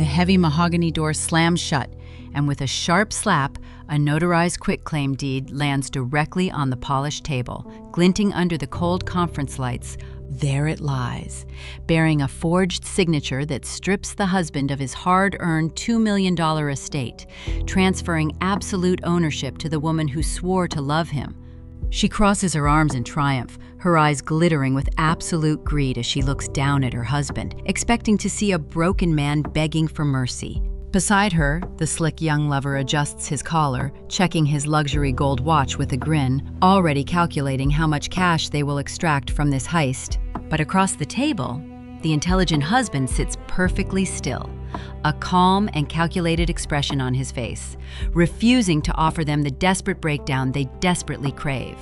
The heavy mahogany door slams shut, and with a sharp slap, a notarized quitclaim deed lands directly on the polished table, glinting under the cold conference lights. There it lies, bearing a forged signature that strips the husband of his hard-earned $2 million estate, transferring absolute ownership to the woman who swore to love him. She crosses her arms in triumph, her eyes glittering with absolute greed as she looks down at her husband, expecting to see a broken man begging for mercy. Beside her, the slick young lover adjusts his collar, checking his luxury gold watch with a grin, already calculating how much cash they will extract from this heist. But across the table, the intelligent husband sits perfectly still, a calm and calculated expression on his face, refusing to offer them the desperate breakdown they desperately crave.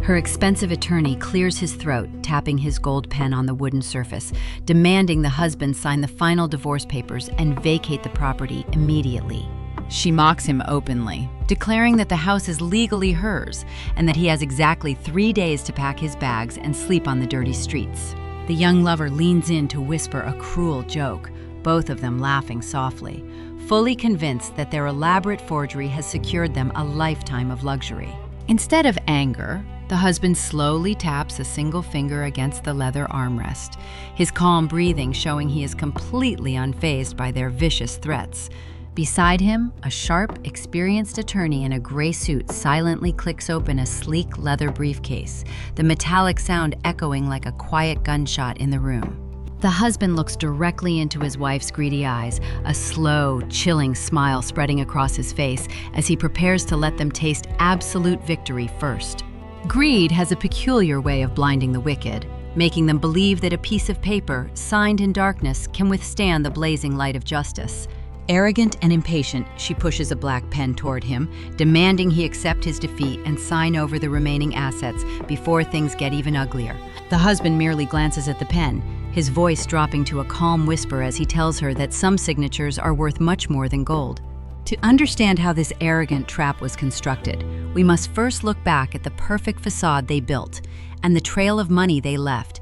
Her expensive attorney clears his throat, tapping his gold pen on the wooden surface, demanding the husband sign the final divorce papers and vacate the property immediately. She mocks him openly, declaring that the house is legally hers and that he has exactly 3 days to pack his bags and sleep on the dirty streets. The young lover leans in to whisper a cruel joke, both of them laughing softly, fully convinced that their elaborate forgery has secured them a lifetime of luxury. Instead of anger, the husband slowly taps a single finger against the leather armrest, his calm breathing showing he is completely unfazed by their vicious threats. Beside him, a sharp, experienced attorney in a gray suit silently clicks open a sleek leather briefcase, the metallic sound echoing like a quiet gunshot in the room. The husband looks directly into his wife's greedy eyes, a slow, chilling smile spreading across his face as he prepares to let them taste absolute victory first. Greed has a peculiar way of blinding the wicked, making them believe that a piece of paper, signed in darkness, can withstand the blazing light of justice. Arrogant and impatient, she pushes a black pen toward him, demanding he accept his defeat and sign over the remaining assets before things get even uglier. The husband merely glances at the pen, his voice dropping to a calm whisper as he tells her that some signatures are worth much more than gold. To understand how this arrogant trap was constructed, we must first look back at the perfect facade they built and the trail of money they left.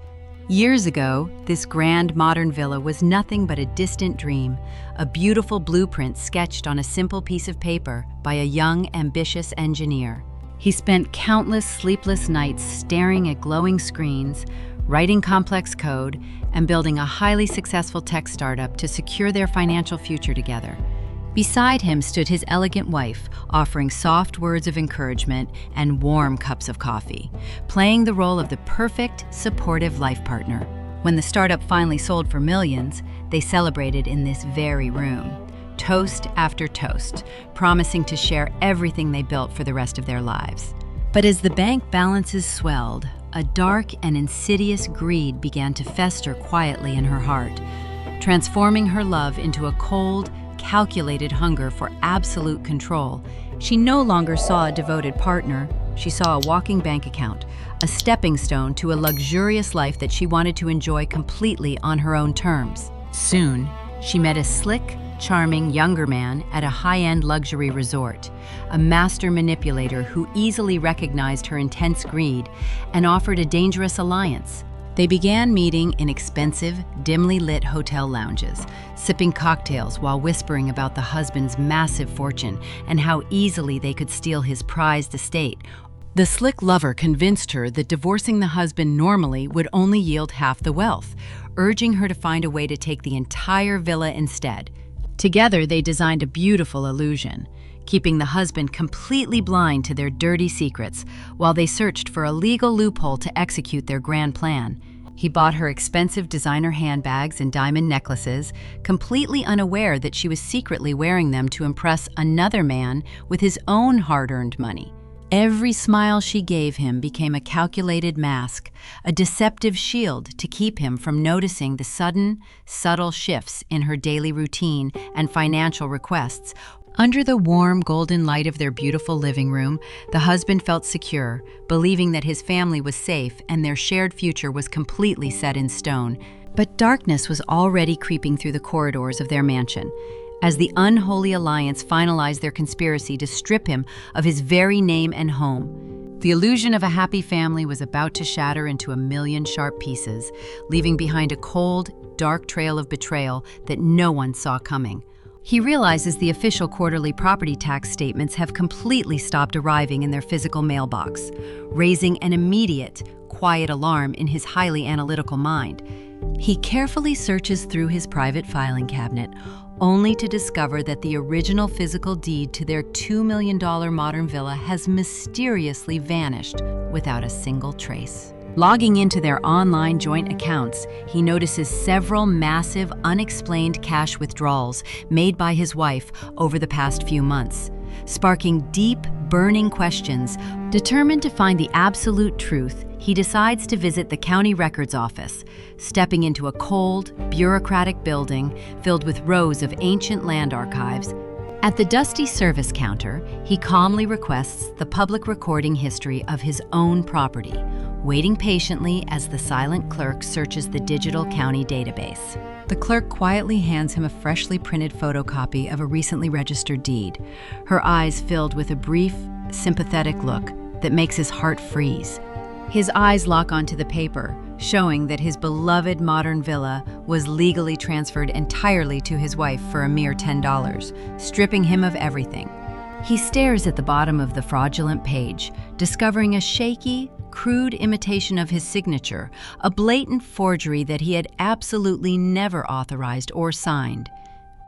Years ago, this grand modern villa was nothing but a distant dream, a beautiful blueprint sketched on a simple piece of paper by a young, ambitious engineer. He spent countless sleepless nights staring at glowing screens, writing complex code, and building a highly successful tech startup to secure their financial future together. Beside him stood his elegant wife, offering soft words of encouragement and warm cups of coffee, playing the role of the perfect, supportive life partner. When the startup finally sold for millions, they celebrated in this very room, toast after toast, promising to share everything they built for the rest of their lives. But as the bank balances swelled, a dark and insidious greed began to fester quietly in her heart, transforming her love into a cold, calculated hunger for absolute control. She no longer saw a devoted partner, she saw a walking bank account, a stepping stone to a luxurious life that she wanted to enjoy completely on her own terms. Soon, she met a slick, charming younger man at a high-end luxury resort, a master manipulator who easily recognized her intense greed and offered a dangerous alliance. They began meeting in expensive, dimly lit hotel lounges, sipping cocktails while whispering about the husband's massive fortune and how easily they could steal his prized estate. The slick lover convinced her that divorcing the husband normally would only yield half the wealth, urging her to find a way to take the entire villa instead. Together, they designed a beautiful illusion, keeping the husband completely blind to their dirty secrets while they searched for a legal loophole to execute their grand plan. He bought her expensive designer handbags and diamond necklaces, completely unaware that she was secretly wearing them to impress another man with his own hard-earned money. Every smile she gave him became a calculated mask, a deceptive shield to keep him from noticing the sudden, subtle shifts in her daily routine and financial requests. Under the warm, golden light of their beautiful living room, the husband felt secure, believing that his family was safe and their shared future was completely set in stone. But darkness was already creeping through the corridors of their mansion, as the unholy alliance finalized their conspiracy to strip him of his very name and home. The illusion of a happy family was about to shatter into a million sharp pieces, leaving behind a cold, dark trail of betrayal that no one saw coming. He realizes the official quarterly property tax statements have completely stopped arriving in their physical mailbox, raising an immediate, quiet alarm in his highly analytical mind. He carefully searches through his private filing cabinet, only to discover that the original physical deed to their $2 million modern villa has mysteriously vanished without a single trace. Logging into their online joint accounts, he notices several massive, unexplained cash withdrawals made by his wife over the past few months, sparking deep, burning questions. Determined to find the absolute truth, he decides to visit the county records office, stepping into a cold, bureaucratic building filled with rows of ancient land archives. At the dusty service counter, he calmly requests the public recording history of his own property, waiting patiently as the silent clerk searches the digital county database. The clerk quietly hands him a freshly printed photocopy of a recently registered deed, her eyes filled with a brief, sympathetic look that makes his heart freeze. His eyes lock onto the paper, showing that his beloved modern villa was legally transferred entirely to his wife for a mere $10, stripping him of everything. He stares at the bottom of the fraudulent page, discovering a shaky, crude imitation of his signature, a blatant forgery that he had absolutely never authorized or signed.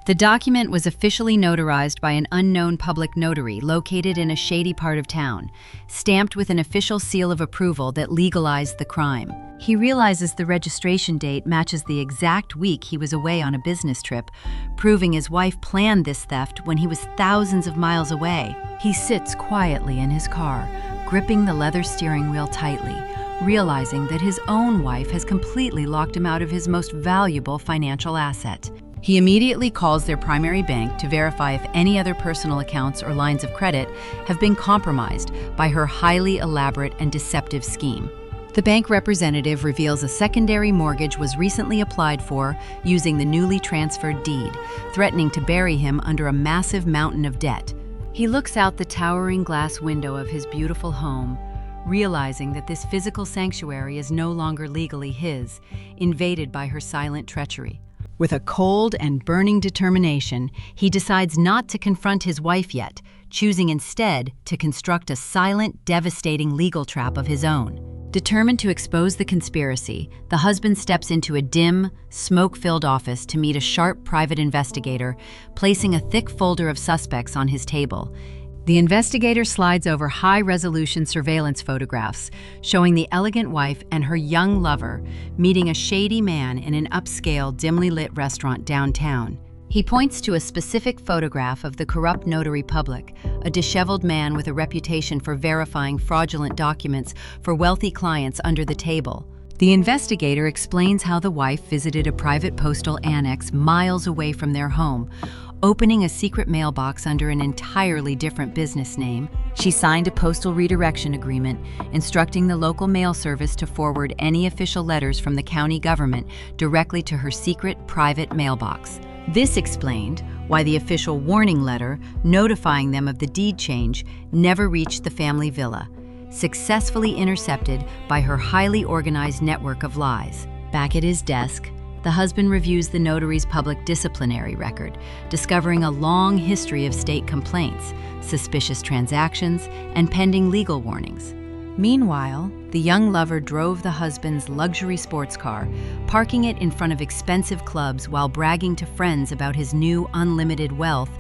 The document was officially notarized by an unknown public notary located in a shady part of town, stamped with an official seal of approval that legalized the crime. He realizes the registration date matches the exact week he was away on a business trip, proving his wife planned this theft when he was thousands of miles away. He sits quietly in his car, gripping the leather steering wheel tightly, realizing that his own wife has completely locked him out of his most valuable financial asset. He immediately calls their primary bank to verify if any other personal accounts or lines of credit have been compromised by her highly elaborate and deceptive scheme. The bank representative reveals a secondary mortgage was recently applied for using the newly transferred deed, threatening to bury him under a massive mountain of debt. He looks out the towering glass window of his beautiful home, realizing that this physical sanctuary is no longer legally his, invaded by her silent treachery. With a cold and burning determination, he decides not to confront his wife yet, choosing instead to construct a silent, devastating legal trap of his own. Determined to expose the conspiracy, the husband steps into a dim, smoke-filled office to meet a sharp private investigator, placing a thick folder of suspects on his table. The investigator slides over high-resolution surveillance photographs, showing the elegant wife and her young lover meeting a shady man in an upscale, dimly lit restaurant downtown. He points to a specific photograph of the corrupt notary public, a disheveled man with a reputation for verifying fraudulent documents for wealthy clients under the table. The investigator explains how the wife visited a private postal annex miles away from their home, opening a secret mailbox under an entirely different business name. She signed a postal redirection agreement, instructing the local mail service to forward any official letters from the county government directly to her secret private mailbox. This explained why the official warning letter notifying them of the deed change never reached the family villa, successfully intercepted by her highly organized network of lies. Back at his desk, the husband reviews the notary's public disciplinary record, discovering a long history of state complaints, suspicious transactions, and pending legal warnings. Meanwhile, the young lover drove the husband's luxury sports car, parking it in front of expensive clubs while bragging to friends about his new unlimited wealth.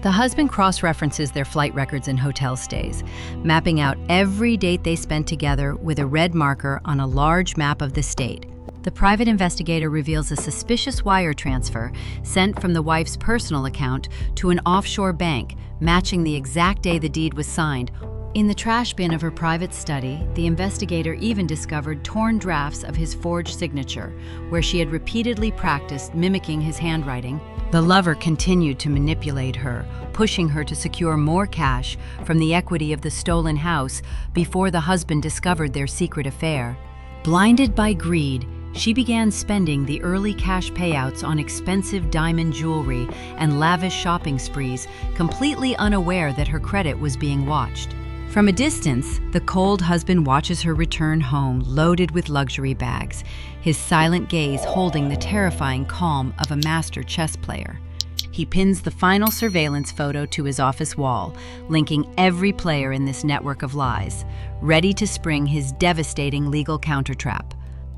The husband cross-references their flight records and hotel stays, mapping out every date they spent together with a red marker on a large map of the state. The private investigator reveals a suspicious wire transfer sent from the wife's personal account to an offshore bank, matching the exact day the deed was signed. In the trash bin of her private study, the investigator even discovered torn drafts of his forged signature, where she had repeatedly practiced mimicking his handwriting. The lover continued to manipulate her, pushing her to secure more cash from the equity of the stolen house before the husband discovered their secret affair. Blinded by greed, she began spending the early cash payouts on expensive diamond jewelry and lavish shopping sprees, completely unaware that her credit was being watched. From a distance, the cold husband watches her return home loaded with luxury bags, his silent gaze holding the terrifying calm of a master chess player. He pins the final surveillance photo to his office wall, linking every player in this network of lies, ready to spring his devastating legal countertrap.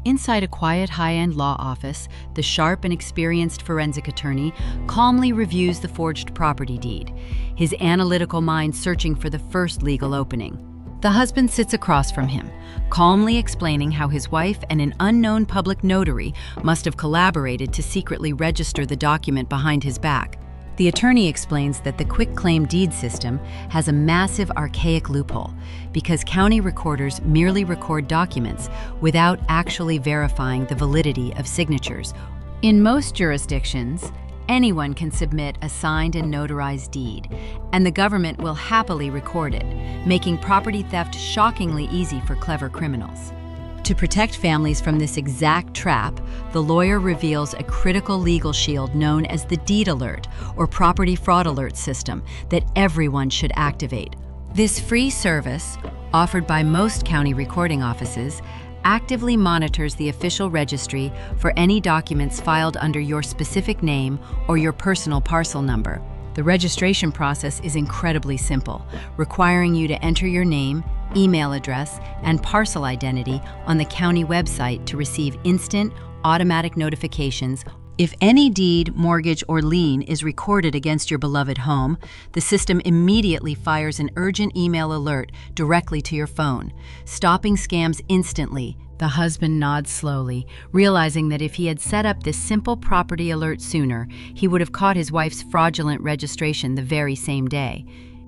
Inside a quiet high-end law office, the sharp and experienced forensic attorney calmly reviews the forged property deed, his analytical mind searching for the first legal opening. The husband sits across from him, calmly explaining how his wife and an unknown public notary must have collaborated to secretly register the document behind his back. The attorney explains that the quitclaim deed system has a massive archaic loophole because county recorders merely record documents without actually verifying the validity of signatures. In most jurisdictions, anyone can submit a signed and notarized deed, and the government will happily record it, making property theft shockingly easy for clever criminals. To protect families from this exact trap, the lawyer reveals a critical legal shield known as the deed alert or property fraud alert system that everyone should activate. This free service, offered by most county recording offices, actively monitors the official registry for any documents filed under your specific name or your personal parcel number. The registration process is incredibly simple, requiring you to enter your name, email address, and parcel identity on the county website to receive instant, automatic notifications. If any deed, mortgage, or lien is recorded against your beloved home, the system immediately fires an urgent email alert directly to your phone, stopping scams instantly. The husband nods slowly, realizing that if he had set up this simple property alert sooner, he would have caught his wife's fraudulent registration the very same day.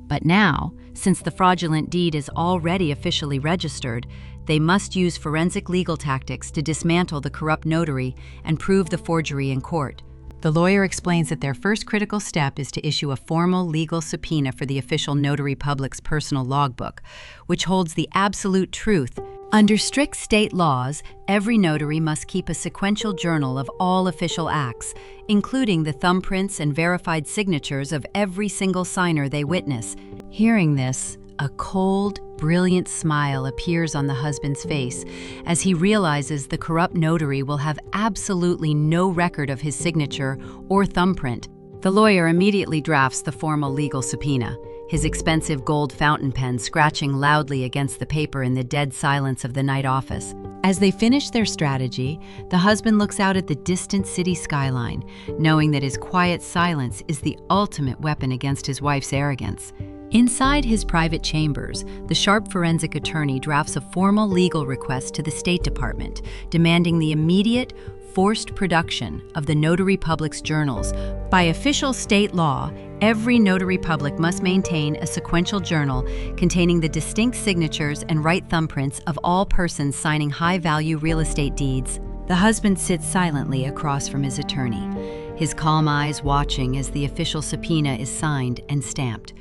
But now, since the fraudulent deed is already officially registered, they must use forensic legal tactics to dismantle the corrupt notary and prove the forgery in court. The lawyer explains that their first critical step is to issue a formal legal subpoena for the official notary public's personal logbook, which holds the absolute truth. Under strict state laws, every notary must keep a sequential journal of all official acts, including the thumbprints and verified signatures of every single signer they witness. Hearing this, a cold, brilliant smile appears on the husband's face as he realizes the corrupt notary will have absolutely no record of his signature or thumbprint. The lawyer immediately drafts the formal legal subpoena, his expensive gold fountain pen scratching loudly against the paper in the dead silence of the night office. As they finish their strategy, the husband looks out at the distant city skyline, knowing that his quiet silence is the ultimate weapon against his wife's arrogance. Inside his private chambers, the sharp forensic attorney drafts a formal legal request to the State Department, demanding the immediate, forced production of the notary public's journals. By official state law, every notary public must maintain a sequential journal containing the distinct signatures and right thumbprints of all persons signing high-value real estate deeds. The husband sits silently across from his attorney, his calm eyes watching as the official subpoena is signed and stamped,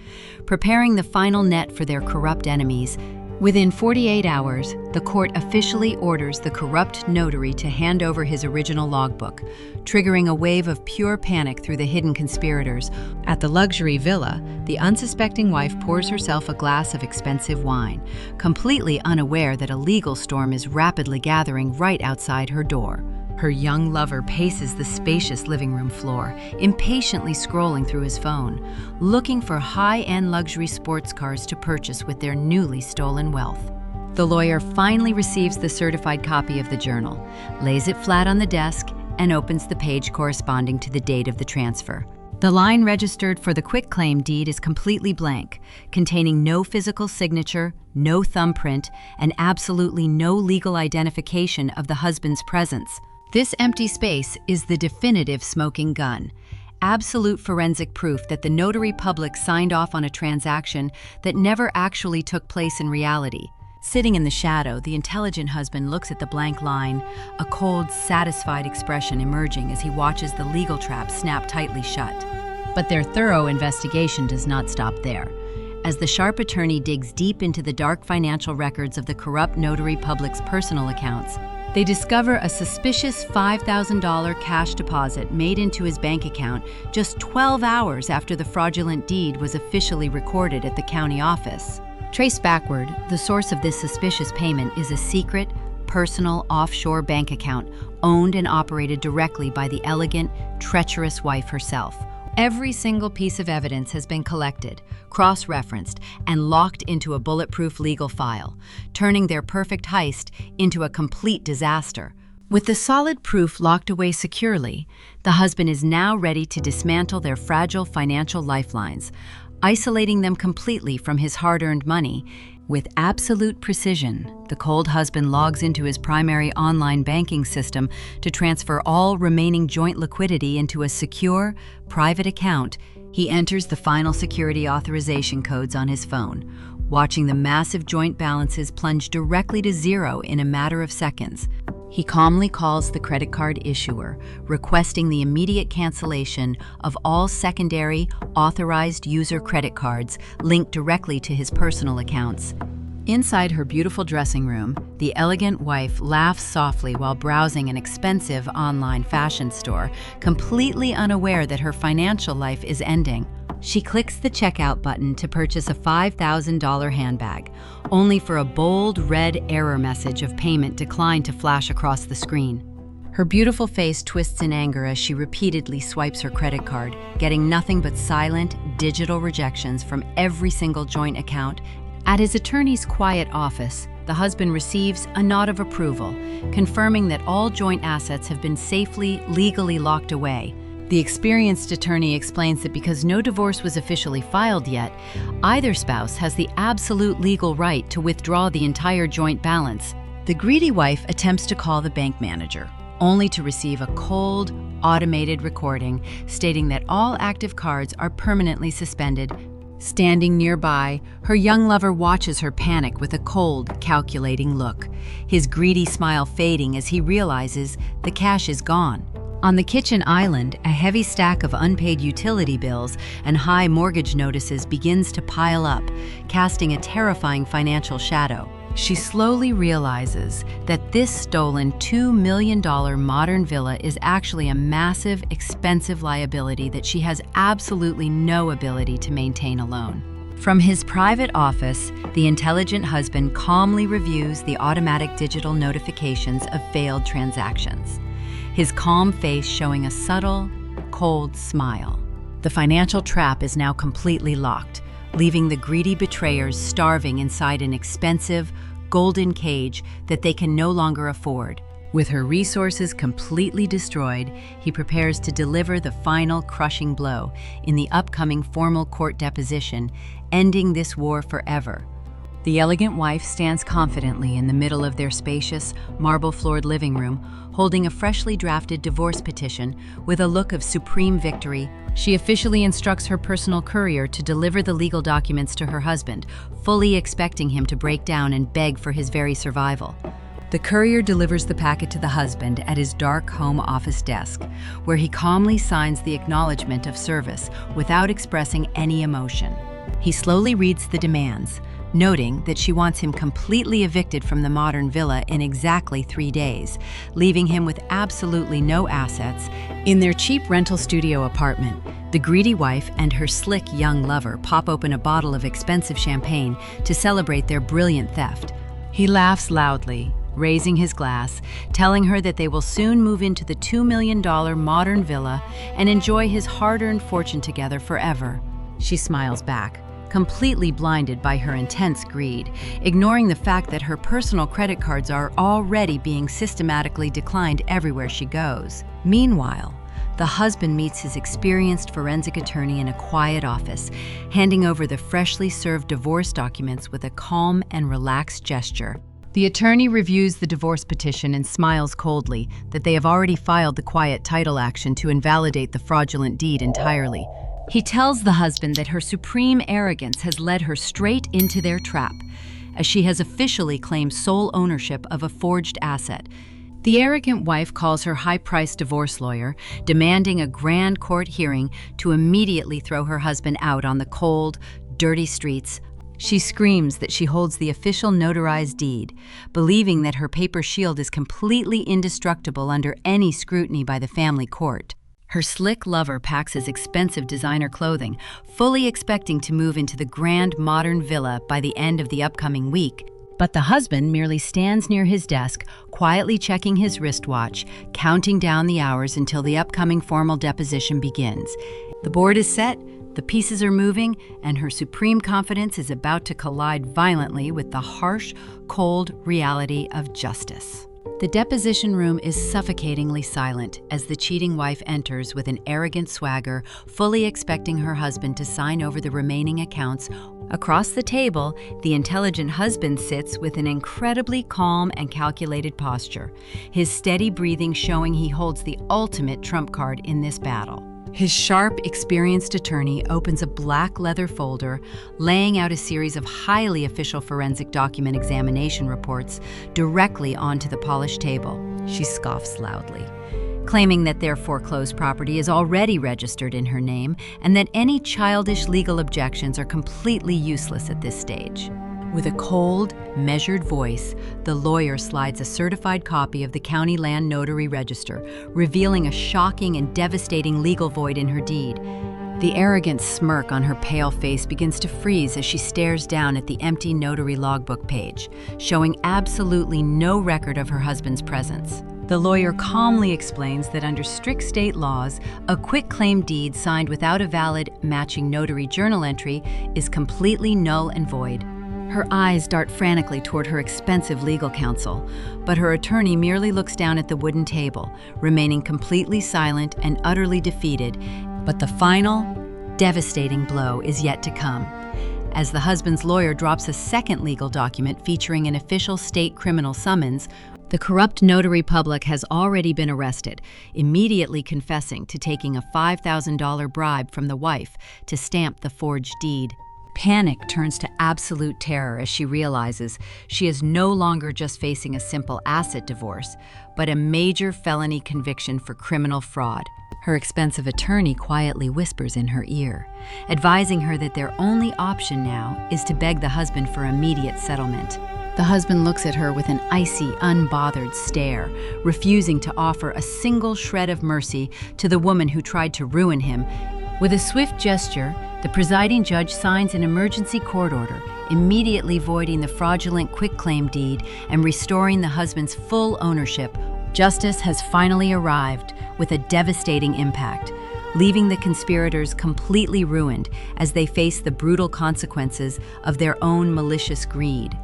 preparing the final net for their corrupt enemies. Within 48 hours, the court officially orders the corrupt notary to hand over his original logbook, triggering a wave of pure panic through the hidden conspirators. At the luxury villa, the unsuspecting wife pours herself a glass of expensive wine, completely unaware that a legal storm is rapidly gathering right outside her door. Her young lover paces the spacious living room floor, impatiently scrolling through his phone, looking for high-end luxury sports cars to purchase with their newly stolen wealth. The lawyer finally receives the certified copy of the journal, lays it flat on the desk, and opens the page corresponding to the date of the transfer. The line registered for the quitclaim deed is completely blank, containing no physical signature, no thumbprint, and absolutely no legal identification of the husband's presence. This empty space is the definitive smoking gun, absolute forensic proof that the notary public signed off on a transaction that never actually took place in reality. Sitting in the shadow, the intelligent husband looks at the blank line, a cold, satisfied expression emerging as he watches the legal trap snap tightly shut. But their thorough investigation does not stop there. As the sharp attorney digs deep into the dark financial records of the corrupt notary public's personal accounts, they discover a suspicious $5,000 cash deposit made into his bank account just 12 hours after the fraudulent deed was officially recorded at the county office. Traced backward, the source of this suspicious payment is a secret, personal offshore bank account owned and operated directly by the elegant, treacherous wife herself. Every single piece of evidence has been collected, cross-referenced, and locked into a bulletproof legal file, turning their perfect heist into a complete disaster. With the solid proof locked away securely, the husband is now ready to dismantle their fragile financial lifelines, isolating them completely from his hard-earned money. With absolute precision, the cold husband logs into his primary online banking system to transfer all remaining joint liquidity into a secure, private account. He enters the final security authorization codes on his phone, watching the massive joint balances plunge directly to zero in a matter of seconds. He calmly calls the credit card issuer, requesting the immediate cancellation of all secondary, authorized user credit cards linked directly to his personal accounts. Inside her beautiful dressing room, the elegant wife laughs softly while browsing an expensive online fashion store, completely unaware that her financial life is ending. She clicks the checkout button to purchase a $5,000 handbag, only for a bold red error message of payment declined to flash across the screen. Her beautiful face twists in anger as she repeatedly swipes her credit card, getting nothing but silent, digital rejections from every single joint account. At his attorney's quiet office, the husband receives a nod of approval, confirming that all joint assets have been safely, legally locked away. The experienced attorney explains that because no divorce was officially filed yet, either spouse has the absolute legal right to withdraw the entire joint balance. The greedy wife attempts to call the bank manager, only to receive a cold, automated recording stating that all active cards are permanently suspended. Standing nearby, her young lover watches her panic with a cold, calculating look, his greedy smile fading as he realizes the cash is gone. On the kitchen island, a heavy stack of unpaid utility bills and high mortgage notices begins to pile up, casting a terrifying financial shadow. She slowly realizes that this stolen $2 million modern villa is actually a massive, expensive liability that she has absolutely no ability to maintain alone. From his private office, the intelligent husband calmly reviews the automatic digital notifications of failed transactions, his calm face showing a subtle, cold smile. The financial trap is now completely locked, leaving the greedy betrayers starving inside an expensive, golden cage that they can no longer afford. With her resources completely destroyed, he prepares to deliver the final crushing blow in the upcoming formal court deposition, ending this war forever. The elegant wife stands confidently in the middle of their spacious, marble-floored living room, holding a freshly drafted divorce petition with a look of supreme victory. She officially instructs her personal courier to deliver the legal documents to her husband, fully expecting him to break down and beg for his very survival. The courier delivers the packet to the husband at his dark home office desk, where he calmly signs the acknowledgement of service without expressing any emotion. He slowly reads the demands, noting that she wants him completely evicted from the modern villa in exactly 3 days, leaving him with absolutely no assets. In their cheap rental studio apartment, the greedy wife and her slick young lover pop open a bottle of expensive champagne to celebrate their brilliant theft. He laughs loudly, raising his glass, telling her that they will soon move into the $2 million modern villa and enjoy his hard-earned fortune together forever. She smiles back, completely blinded by her intense greed, ignoring the fact that her personal credit cards are already being systematically declined everywhere she goes. Meanwhile, the husband meets his experienced forensic attorney in a quiet office, handing over the freshly served divorce documents with a calm and relaxed gesture. The attorney reviews the divorce petition and smiles coldly that they have already filed the quiet title action to invalidate the fraudulent deed entirely. He tells the husband that her supreme arrogance has led her straight into their trap, as she has officially claimed sole ownership of a forged asset. The arrogant wife calls her high-priced divorce lawyer, demanding a grand court hearing to immediately throw her husband out on the cold, dirty streets. She screams that she holds the official notarized deed, believing that her paper shield is completely indestructible under any scrutiny by the family court. Her slick lover packs his expensive designer clothing, fully expecting to move into the grand modern villa by the end of the upcoming week. But the husband merely stands near his desk, quietly checking his wristwatch, counting down the hours until the upcoming formal deposition begins. The board is set, the pieces are moving, and her supreme confidence is about to collide violently with the harsh, cold reality of justice. The deposition room is suffocatingly silent as the cheating wife enters with an arrogant swagger, fully expecting her husband to sign over the remaining accounts. Across the table, the intelligent husband sits with an incredibly calm and calculated posture, his steady breathing showing he holds the ultimate trump card in this battle. His sharp, experienced attorney opens a black leather folder, laying out a series of highly official forensic document examination reports directly onto the polished table. She scoffs loudly, claiming that their foreclosed property is already registered in her name and that any childish legal objections are completely useless at this stage. With a cold, measured voice, the lawyer slides a certified copy of the county land notary register, revealing a shocking and devastating legal void in her deed. The arrogant smirk on her pale face begins to freeze as she stares down at the empty notary logbook page, showing absolutely no record of her husband's presence. The lawyer calmly explains that under strict state laws, a quitclaim deed signed without a valid matching notary journal entry is completely null and void. Her eyes dart frantically toward her expensive legal counsel, but her attorney merely looks down at the wooden table, remaining completely silent and utterly defeated. But the final, devastating blow is yet to come, as the husband's lawyer drops a second legal document featuring an official state criminal summons. The corrupt notary public has already been arrested, immediately confessing to taking a $5,000 bribe from the wife to stamp the forged deed. Panic turns to absolute terror as she realizes she is no longer just facing a simple asset divorce, but a major felony conviction for criminal fraud. Her expensive attorney quietly whispers in her ear, advising her that their only option now is to beg the husband for immediate settlement. The husband looks at her with an icy, unbothered stare, refusing to offer a single shred of mercy to the woman who tried to ruin him. With a swift gesture, the presiding judge signs an emergency court order, immediately voiding the fraudulent quitclaim deed and restoring the husband's full ownership. Justice has finally arrived with a devastating impact, leaving the conspirators completely ruined as they face the brutal consequences of their own malicious greed.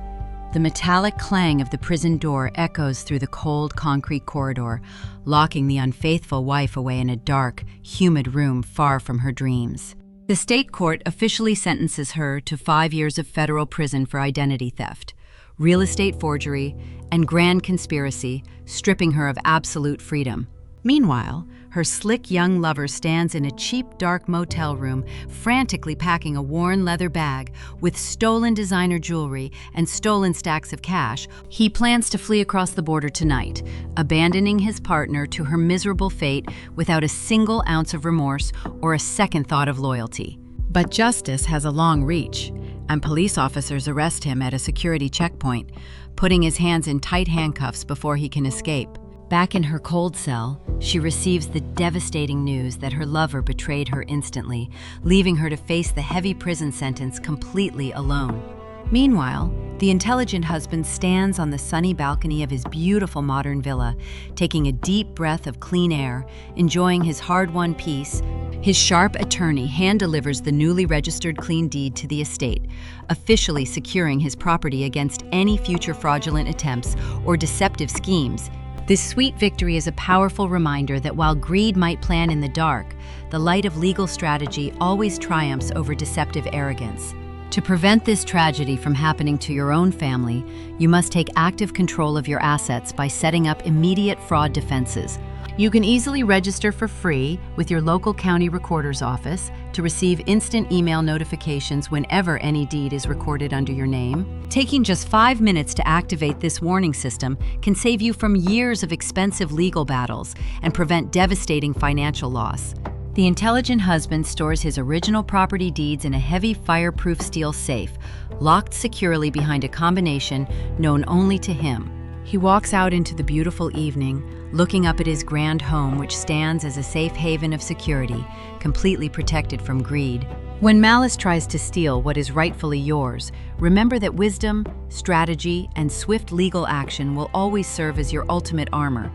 The metallic clang of the prison door echoes through the cold concrete corridor, locking the unfaithful wife away in a dark, humid room far from her dreams. The state court officially sentences her to 5 years of federal prison for identity theft, real estate forgery, and grand conspiracy, stripping her of absolute freedom. Meanwhile, her slick young lover stands in a cheap, dark motel room, frantically packing a worn leather bag with stolen designer jewelry and stolen stacks of cash. He plans to flee across the border tonight, abandoning his partner to her miserable fate without a single ounce of remorse or a second thought of loyalty. But justice has a long reach, and police officers arrest him at a security checkpoint, putting his hands in tight handcuffs before he can escape. Back in her cold cell, she receives the devastating news that her lover betrayed her instantly, leaving her to face the heavy prison sentence completely alone. Meanwhile, the intelligent husband stands on the sunny balcony of his beautiful modern villa, taking a deep breath of clean air, enjoying his hard-won peace. His sharp attorney hand-delivers the newly registered clean deed to the estate, officially securing his property against any future fraudulent attempts or deceptive schemes. This sweet victory is a powerful reminder that while greed might plan in the dark, the light of legal strategy always triumphs over deceptive arrogance. To prevent this tragedy from happening to your own family, you must take active control of your assets by setting up immediate fraud defenses. You can easily register for free with your local county recorder's office to receive instant email notifications whenever any deed is recorded under your name. Taking just 5 minutes to activate this warning system can save you from years of expensive legal battles and prevent devastating financial loss. The intelligent husband stores his original property deeds in a heavy fireproof steel safe, locked securely behind a combination known only to him. He walks out into the beautiful evening, looking up at his grand home, which stands as a safe haven of security, completely protected from greed. When malice tries to steal what is rightfully yours, remember that wisdom, strategy, and swift legal action will always serve as your ultimate armor.